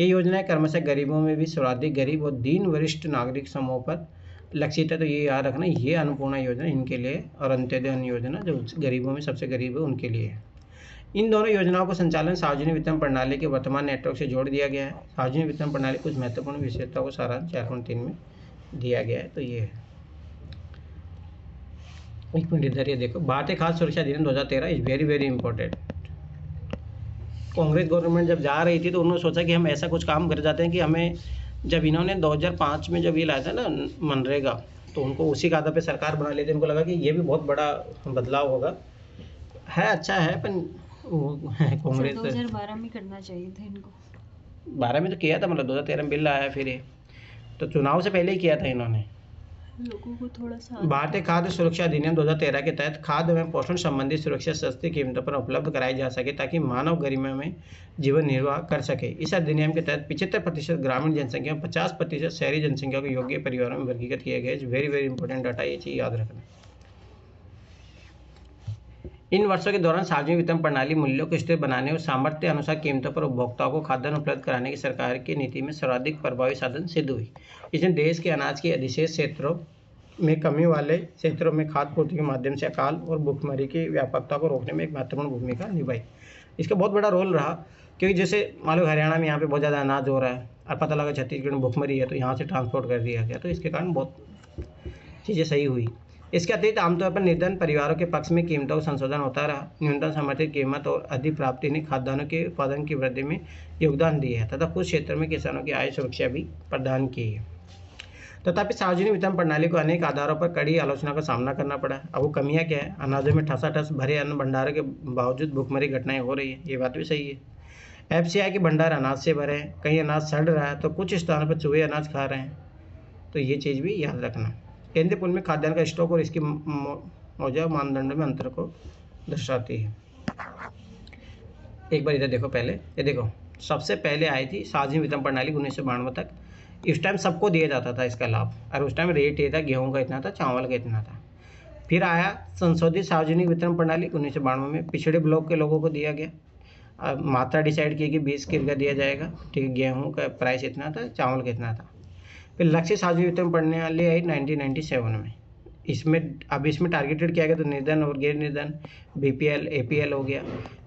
ये योजनाएं क्रमशः गरीबों में भी सर्वाधिक गरीब और दीन वरिष्ठ नागरिक समूह पर लक्षित है। तो ये याद रखना, ये अन्नपूर्णा योजना इनके लिए और अंत्योदय अन्न योजना जो गरीबों में सबसे गरीब है उनके लिए है। इन दोनों योजनाओं का संचालन सार्वजनिक वितरण प्रणाली के वर्तमान नेटवर्क से जोड़ दिया गया है। सार्वजनिक वितरण प्रणाली कुछ महत्वपूर्ण विशेषताओं को सारांश 4.3 में दिया गया है। तो ये है, एक मिनट इधर ये देखो, भारतीय खाद्य सुरक्षा अधिनियम 2013 is very very important. Congress government जब जा रही थी तो उन्होंने सोचा कि हम ऐसा कुछ काम कर जाते हैं कि हमें, जब इन्होंने 2005 में जब ये लाया था ना मनरेगा, तो उनको उसी के आधार पर सरकार बना ली थी। उनको लगा कि ये भी बहुत बड़ा बदलाव होगा, है अच्छा है, पर कांग्रेस 2012 में करना चाहिए था इनको। 12 में तो किया था, मतलब 2013 में बिल आया, फिर ये तो चुनाव से पहले ही किया था इन्होंने। लोगों को थोड़ा सा भारतीय खाद्य सुरक्षा अधिनियम 2013 के तहत खाद्य एवं पोषण संबंधी सुरक्षा सस्ती कीमतों पर उपलब्ध कराई जा सके ताकि मानव गरिमा में जीवन निर्वाह कर सके। इस अधिनियम के तहत 75% ग्रामीण जनसंख्या, 50% शहरी जनसंख्या को योग्य परिवारों में वर्गीकृत किया गया है। वेरी वेरी इंपॉर्टेंट डाटा, ये चीज़ याद रखना। इन वर्षों के दौरान सार्वजनिक वितरण प्रणाली मूल्यों को स्थिर बनाने और सामर्थ्य अनुसार कीमतों पर उपभोक्ताओं को खाद्यान्न उपलब्ध कराने की सरकार की नीति में सर्वाधिक प्रभावी साधन सिद्ध हुई। इसने देश के अनाज के अधिशेष क्षेत्रों में कमी वाले क्षेत्रों में खाद्य पूर्ति के माध्यम से अकाल और भुखमरी की व्यापकता को रोकने में एक महत्वपूर्ण भूमिका निभाई। इसका बहुत बड़ा रोल रहा, क्योंकि जैसे मान लो हरियाणा में यहाँ पे बहुत ज़्यादा अनाज हो रहा है और पता लगा छत्तीसगढ़ में भुखमरी है, तो यहाँ से ट्रांसपोर्ट कर दिया गया, तो इसके कारण बहुत चीज़ें सही हुई। इसके अतिरिक्त आमतौर पर निर्धन परिवारों के पक्ष में कीमतों का संशोधन होता रहा। न्यूनतम समर्थित कीमत और अधिक प्राप्ति ने खाद्यान्नों के उत्पादन की वृद्धि में योगदान दिया है तथा कुछ क्षेत्रों में किसानों की आय सुरक्षा भी प्रदान की है। तथापि सार्वजनिक वितरण प्रणाली को अनेक आधारों पर कड़ी आलोचना का सामना करना पड़ा। अब वो कमियाँ क्या है? अनाजों में ठसाठस भरे अन्न भंडारों के बावजूद भुखमरी घटनाएं हो रही है, ये बात भी सही है। एफसीआई के भंडार अनाज से भरे हैं, कहीं अनाज सड़ रहा है तो कुछ स्थानों पर चूहे अनाज खा रहे हैं, तो ये चीज़ भी याद रखना। केंद्रीय पूल में खाद्यान्न का स्टॉक और इसकी मौजूदा मानदंडों में अंतर को दर्शाती है। एक बार इधर देखो, पहले ये देखो, सबसे पहले आई थी सार्वजनिक वितरण प्रणाली 1992 तक। इस टाइम सबको दिया जाता था इसका लाभ, और उस टाइम रेट ये था, गेहूं का इतना था, चावल का इतना था। फिर आया संशोधित सार्वजनिक वितरण प्रणाली 1992 में, पिछड़े ब्लॉक के लोगों को दिया गया। मात्रा डिसाइड की कि 20 किलो दिया जाएगा, ठीक है, गेहूँ का प्राइस इतना था, चावल का इतना था। फिर लक्ष्य सार्वजनिक वितरण प्रणाली आई 1997 में। इसमें टारगेटेड किया गया तो निर्धन और गैर निर्धन, बीपीएल एपीएल हो गया।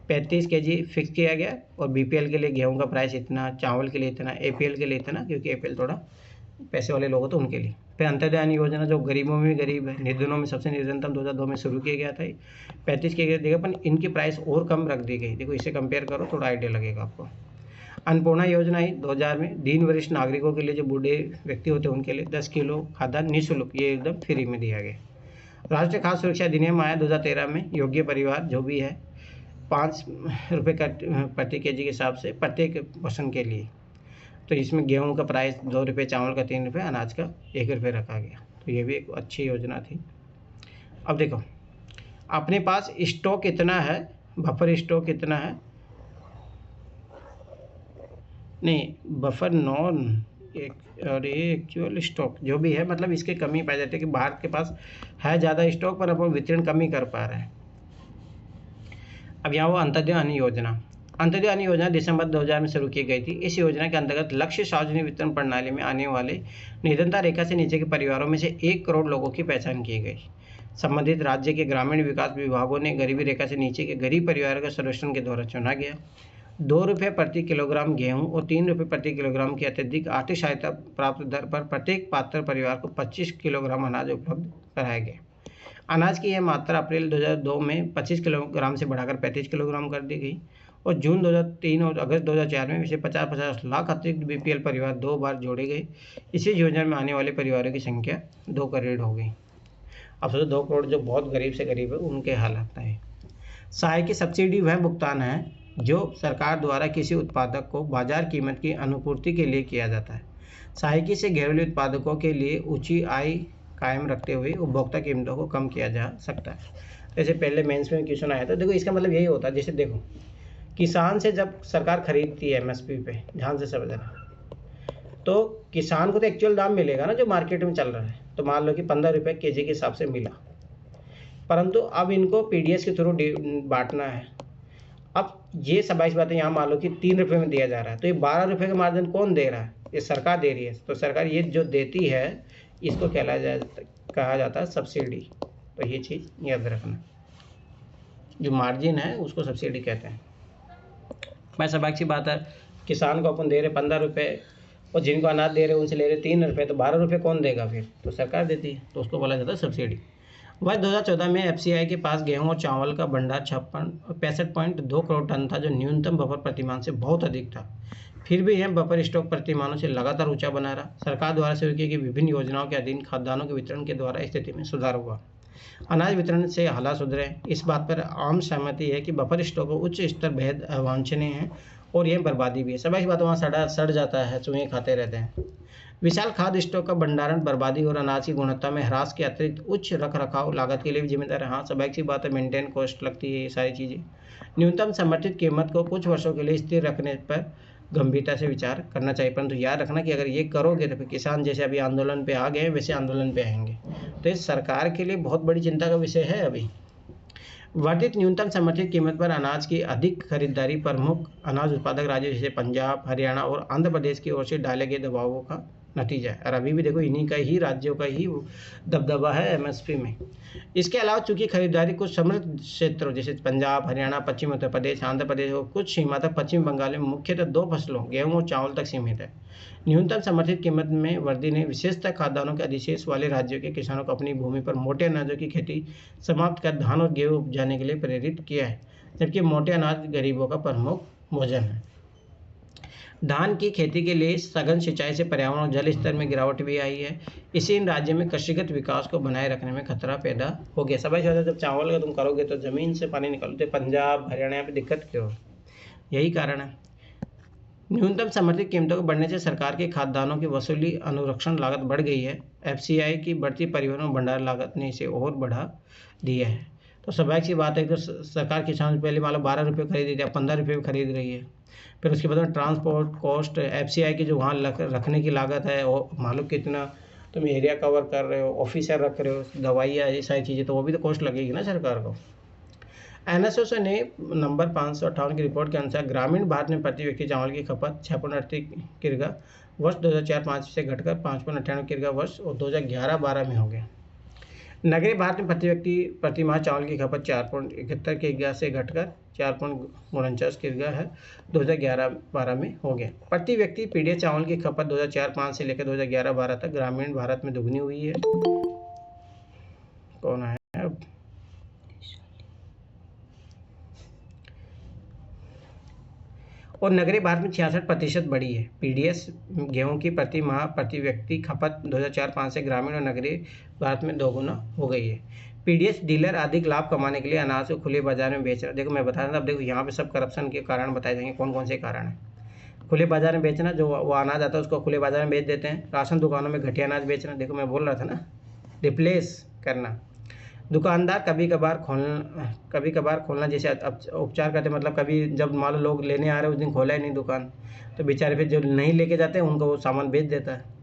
35 केजी फिक्स किया गया, और बीपीएल के लिए गेहूं का प्राइस इतना, चावल के लिए इतना, एपीएल के लिए इतना, क्योंकि एपीएल थोड़ा पैसे वाले लोग हो तो उनके लिए। फिर अंत्योदय अन्न योजना जो गरीबों में भी गरीब है, निर्धनों में सबसे निर्धनतम 2002 में शुरू किया गया था। 35 के देखा, पर इनकी प्राइस और कम रख दी गई। देखो, इसे कंपेयर करो, थोड़ा आइडिया लगेगा आपको। अन्नपूर्णा योजना आई 2000 में, दीन वरिष्ठ नागरिकों के लिए, जो बूढ़े व्यक्ति होते हैं उनके लिए 10 किलो खाद्यान्न निःशुल्क, ये एकदम फ्री में दिया गया। राष्ट्रीय खाद्य सुरक्षा अधिनियम आया 2013 में। योग्य परिवार जो भी है 5 रुपये प्रति केजी के हिसाब से प्रत्येक पर्सन के लिए। तो इसमें गेहूं का प्राइस 2 रुपये, चावल का 3 रुपये, अनाज का 1 रुपये रखा गया। तो ये भी एक अच्छी योजना थी। अब देखो, अपने पास स्टॉक कितना है, बफर स्टॉक कितना है, नहीं बफर नॉन और ये एक्चुअल स्टॉक जो भी है, मतलब इसकी कमी पाई जाती है कि भारत के पास है ज़्यादा स्टॉक पर अपन वितरण कम ही कर पा रहे हैं। अब यहाँ वो अंत्योदय अन्न योजना, अंत्योदय अन्न योजना दिसंबर 2000 में शुरू की गई थी। इस योजना के अंतर्गत लक्ष्य सार्वजनिक वितरण प्रणाली में आने वाले निर्धनता रेखा से नीचे के परिवारों में से 1 करोड़ लोगों की पहचान की गई। संबंधित राज्य के ग्रामीण विकास विभागों ने गरीबी रेखा से नीचे के गरीब परिवारों का सर्वेक्षण के द्वारा चुना गया। 2 रुपये प्रति किलोग्राम गेहूं और 3 रुपये प्रति किलोग्राम की अत्यधिक आर्थिक सहायता प्राप्त दर पर प्रत्येक पात्र परिवार को 25 किलोग्राम अनाज उपलब्ध कराया गया। अनाज की यह मात्रा अप्रैल 2002 में 25 किलोग्राम से बढ़ाकर 35 किलोग्राम कर दी गई और जून 2003 और अगस्त 2004 में इसे 50-50 लाख अतिरिक्त बीपीएल परिवार 2 बार जोड़े गए। इसी योजना में आने वाले परिवारों की संख्या 2 करोड़ हो गई। अब सोचो 2 करोड़ जो बहुत गरीब से गरीब है उनके हालात है। सहायक की सब्सिडी वह भुगतान है जो सरकार द्वारा किसी उत्पादक को बाजार कीमत की अनुपूर्ति के लिए किया जाता है। सहायकी से घरेलू उत्पादकों के लिए ऊंची आय कायम रखते हुए उपभोक्ता कीमतों को कम किया जा सकता है। जैसे पहले मेंस में क्वेश्चन आया था, देखो इसका मतलब यही होता है, जैसे देखो किसान से जब सरकार खरीदती है एमएसपी पे, ध्यान से समझना, तो किसान को तो एक्चुअल दाम मिलेगा ना जो मार्केट में चल रहा है। तो मान लो कि 15 रुपये केजी के हिसाब से मिला, परंतु अब इनको पीडीएस के थ्रू बांटना है। अब ये 27 बातें यहाँ मान लो कि 3 रुपये में दिया जा रहा है, तो ये 12 रुपये का मार्जिन कौन दे रहा है? ये सरकार दे रही है। तो सरकार ये जो देती है इसको कहा जाता है सब्सिडी। तो ये चीज़ याद रखना, जो मार्जिन है उसको सब्सिडी कहते हैं। मैं स्वाभाविक सी बात है, किसान को अपन दे रहे 15 रुपये और जिनको अनाज दे रहे उनसे ले रहे 3 रुपये, तो 12 रुपये कौन देगा फिर? तो सरकार देती है, तो उसको बोला जाता है सब्सिडी। वर्ष 2014 में एफसीआई के पास गेहूं और चावल का भंडार 65.2 करोड़ टन था, जो न्यूनतम बफर प्रतिमान से बहुत अधिक था। फिर भी यह बफर स्टॉक प्रतिमानों से लगातार ऊंचा बना रहा। सरकार द्वारा शुरू की गई विभिन्न योजनाओं के अधीन खाद्यान्नों के वितरण के द्वारा स्थिति में सुधार हुआ। अनाज वितरण से हालात सुधरे। इस बात पर आम सहमति है कि बफर स्टॉक उच्च स्तर बेहद अवांछनीय है और यह बर्बादी भी है। सब बात वहाँ सड़ जाता है, चूहे खाते रहते हैं। विशाल खाद्य स्टॉक का भंडारण बर्बादी और अनाज की गुणवत्ता में ह्रास के अतिरिक्त उच्च रख रखाव लागत के लिए भी जिम्मेदार है। हाँ, स्वाभाविक सी बात है, मेंटेन कॉस्ट लगती है, ये सारी चीज़ें। न्यूनतम समर्थित कीमत को कुछ वर्षों के लिए स्थिर रखने पर गंभीरता से विचार करना चाहिए, परंतु याद रखना कि अगर ये करोगे तो फिर किसान जैसे अभी आंदोलन पे आ गए वैसे आंदोलन पे आएंगे। तो इस सरकार के लिए बहुत बड़ी चिंता का विषय है। अभी वर्धित न्यूनतम समर्थित कीमत पर अनाज की अधिक खरीदारी प्रमुख अनाज उत्पादक राज्यों जैसे पंजाब, हरियाणा और आंध्र प्रदेश की ओर से डाले गए दबावों का नतीजा है। और अभी भी देखो इन्हीं का ही राज्यों का ही दबदबा है एमएसपी में। इसके अलावा चूंकि खरीदारी कुछ समृद्ध क्षेत्रों जैसे पंजाब, हरियाणा, पश्चिम उत्तर प्रदेश, आंध्र प्रदेश और कुछ सीमा तक पश्चिम बंगाल में मुख्यतः 2 फसलों गेहूं और चावल तक सीमित है। न्यूनतम समर्थित कीमत में वृद्धि ने विशेषतः खाद्यान्नों के अधिशेष वाले राज्यों के किसानों को अपनी भूमि पर मोटे अनाजों की खेती समाप्त कर धान और गेहूं उपजाने के लिए प्रेरित किया है, जबकि मोटे अनाज गरीबों का प्रमुख भोजन है। धान की खेती के लिए सघन सिंचाई से पर्यावरण और जल स्तर में गिरावट भी आई है। इसी इन राज्यों में कृषिगत विकास को बनाए रखने में खतरा पैदा हो गया। सब जब चावल का तुम करोगे तो ज़मीन से पानी निकालोगे। पंजाब, हरियाणा पे दिक्कत क्यों? यही कारण है। न्यूनतम समर्थित कीमतों को बढ़ने से सरकार के खाद्यान्नों की वसूली अनुरक्षण लागत बढ़ गई है। एफसीआई की बढ़ती परिवहन और भंडार लागत ने इसे और बढ़ा दिया है। तो स्वाभाविक सी बात है कि सरकार किसानों से पहले मान लो 12 रुपये खरीदी थी, अब 15 रुपये में खरीद रही है। फिर उसके बाद में ट्रांसपोर्ट कॉस्ट, एफसीआई की जो वहाँ रखने की लागत है और मालूम कितना तुम एरिया कवर कर रहे हो, ऑफिसर रख रहे हो, दवाइयाँ, ये सारी चीज़ें, तो वो भी तो कॉस्ट लगेगी ना सरकार को। एनएसओ ने नंबर 558 की रिपोर्ट के अनुसार ग्रामीण भारत में प्रति व्यक्ति चावल की खपत 6.38 किलोग्राम वर्ष 2004-05 से घटकर 5.98 किलोग्राम वर्ष और 2011-12 में हो गया। नगरीय भारत में प्रति व्यक्ति प्रति माह चावल की खपत 4.71 किलोग्राम से घटकर 4.49 किलोग्राम है 2011-12 में हो गया। प्रति व्यक्ति पीडीएस चावल की खपत 2004-05 से लेकर 2011-12 तक ग्रामीण भारत में दोगुनी हुई है। कौन है अब? और नगरीय भारत में 66% बढ़ी है। पीडीएस गेहूं की प्रति माह प्रति व्यक्ति खपत 2004-05 से ग्रामीण और नगरीय भारत में दोगुना हो गई है। पीडीएस डीलर अधिक लाभ कमाने के लिए अनाज को खुले बाजार में बेच रहा है। देखो मैं बता रहा था, अब देखो यहाँ पे सब करप्शन के कारण बताए जाएंगे कौन कौन से कारण हैं। खुले बाजार में बेचना, जो वो अनाज आता है उसको खुले बाजार में बेच देते हैं। राशन दुकानों में घटिया अनाज बेचना, देखो मैं बोल रहा था ना, रिप्लेस करना। दुकानदार कभी कभार खोलना जैसे उपचार करते, मतलब कभी जब मान लो लोग लेने आ रहे हैं उस दिन खोला ही नहीं दुकान, तो बेचारे फिर जो नहीं लेके जाते हैं उनको वो सामान बेच देता है।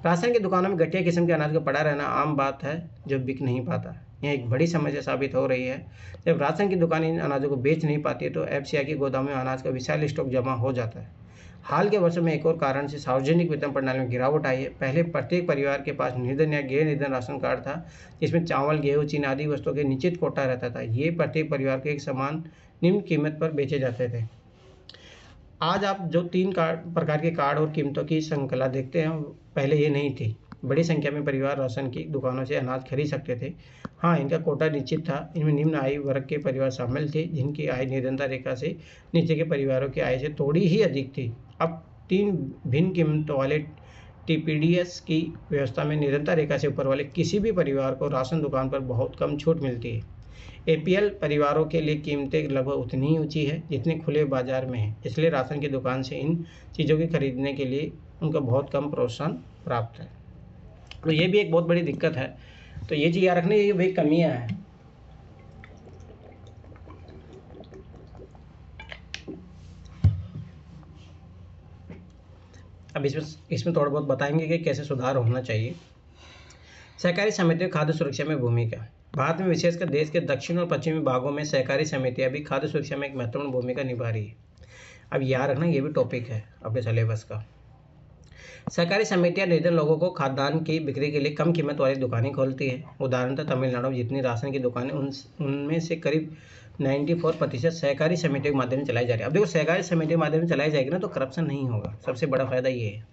राशन की दुकानों में घटिया किस्म के अनाज का पड़ा रहना आम बात है जो बिक नहीं पाता। यह एक बड़ी समस्या साबित हो रही है। जब राशन की दुकान इन अनाजों को बेच नहीं पाती है तो एफसीआई के गोदामों में अनाज का विशाल स्टॉक जमा हो जाता है। हाल के वर्षों में एक और कारण से सार्वजनिक वितरण प्रणाली में गिरावट आई है। पहले प्रत्येक परिवार के पास निर्धन या गैर निर्धन राशन कार्ड था, जिसमें चावल, गेहूं, चीनी आदि वस्तुओं के निश्चित कोटा रहता था। ये प्रत्येक परिवार को एक समान निम्न कीमत पर बेचे जाते थे। आज आप जो 3 प्रकार के कार्ड और कीमतों की श्रृंखला देखते हैं, पहले ये नहीं थी। बड़ी संख्या में परिवार राशन की दुकानों से अनाज खरीद सकते थे। हाँ, इनका कोटा निश्चित था। इनमें निम्न आय वर्ग के परिवार शामिल थे, जिनकी आय निर्धनता रेखा से नीचे के परिवारों की आय से थोड़ी ही अधिक थी। अब 3 भिन्न कीमतों वाले टीपीडीएस की व्यवस्था में निर्धनता रेखा से ऊपर वाले किसी भी परिवार को राशन दुकान पर बहुत कम छूट मिलती है। एपीएल परिवारों के लिए कीमतें लगभग उतनी ही ऊंची है जितनी खुले बाजार में है, इसलिए राशन की दुकान से इन चीज़ों की खरीदने के लिए उनका बहुत कम प्रोत्साहन प्राप्त है। तो ये भी एक बहुत बड़ी दिक्कत है। तो ये चीज़ याद रखनी, ये भाई कमियां हैं। अब इसमें थोड़ा बहुत बताएंगे कि कैसे सुधार होना चाहिए। सहकारी समितियों खाद्य सुरक्षा में भूमिका। भारत में विशेषकर देश के दक्षिण और पश्चिमी भागों में सहकारी समितियां भी खाद्य सुरक्षा में एक महत्वपूर्ण भूमिका निभा रही है। अब याद रखना, ये भी टॉपिक है अपने सिलेबस का। सहकारी समितियां निर्धन लोगों को खाद्यान्न की बिक्री के लिए कम कीमत वाली दुकानें खोलती है। उदाहरणतः तमिलनाडु में जितनी राशन की दुकानें उनमें से करीब 94% सहकारी समितियों के माध्यम से चलाई जा रही है। अब देखो, सहकारी समिति के माध्यम से चलाई जाएगी ना तो करप्शन नहीं होगा, सबसे बड़ा फायदा ये है।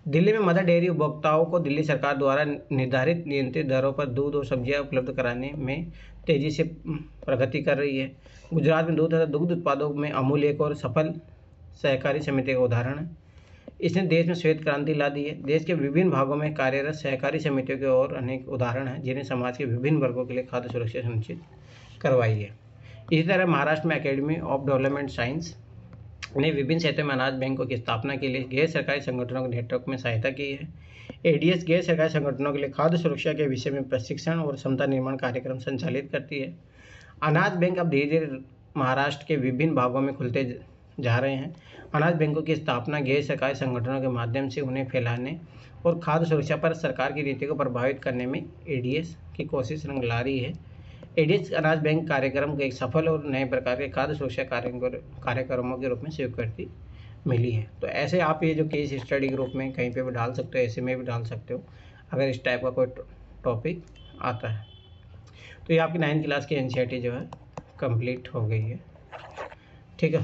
दिल्ली में मदर डेयरी उपभोक्ताओं को दिल्ली सरकार द्वारा निर्धारित नियंत्रित दरों पर दूध और सब्जियां उपलब्ध कराने में तेजी से प्रगति कर रही है। गुजरात में दूध तथा दुग्ध उत्पादों में अमूल एक और सफल सहकारी समिति का उदाहरण है। इसने देश में श्वेत क्रांति ला दी है। देश के विभिन्न भागों में कार्यरत सहकारी समितियों के और अनेक उदाहरण हैं जिन्हें समाज के विभिन्न वर्गों के लिए खाद्य सुरक्षा सुनिश्चित करवाई है। इसी तरह महाराष्ट्र में एकेडमी ऑफ डेवलपमेंट साइंस ने विभिन्न क्षेत्रों में अनाज बैंकों की स्थापना के लिए गैर सरकारी संगठनों के नेटवर्क में सहायता की है। एडीएस गैर सरकारी संगठनों के लिए खाद्य सुरक्षा के विषय में प्रशिक्षण और क्षमता निर्माण कार्यक्रम संचालित करती है। अनाज बैंक अब धीरे धीरे महाराष्ट्र के विभिन्न भागों में खुलते जा रहे हैं। अनाज बैंकों की स्थापना गैर सरकारी संगठनों के माध्यम से उन्हें फैलाने और खाद्य सुरक्षा पर सरकार की नीति को प्रभावित करने में एडीएस की कोशिश रंग ला रही है। एडीएस अनाज बैंक कार्यक्रम को एक सफल और नए प्रकार के खाद्य सुरक्षा कार्यक्रमों के रूप में स्वीकृति मिली है। तो ऐसे आप ये जो केस स्टडी के रूप में कहीं पे भी डाल सकते हो, ऐसे में भी डाल सकते हो अगर इस टाइप का कोई टॉपिक आता है। तो ये आपकी 9th क्लास की एनसीईआरटी जो है कंप्लीट हो गई है। ठीक है।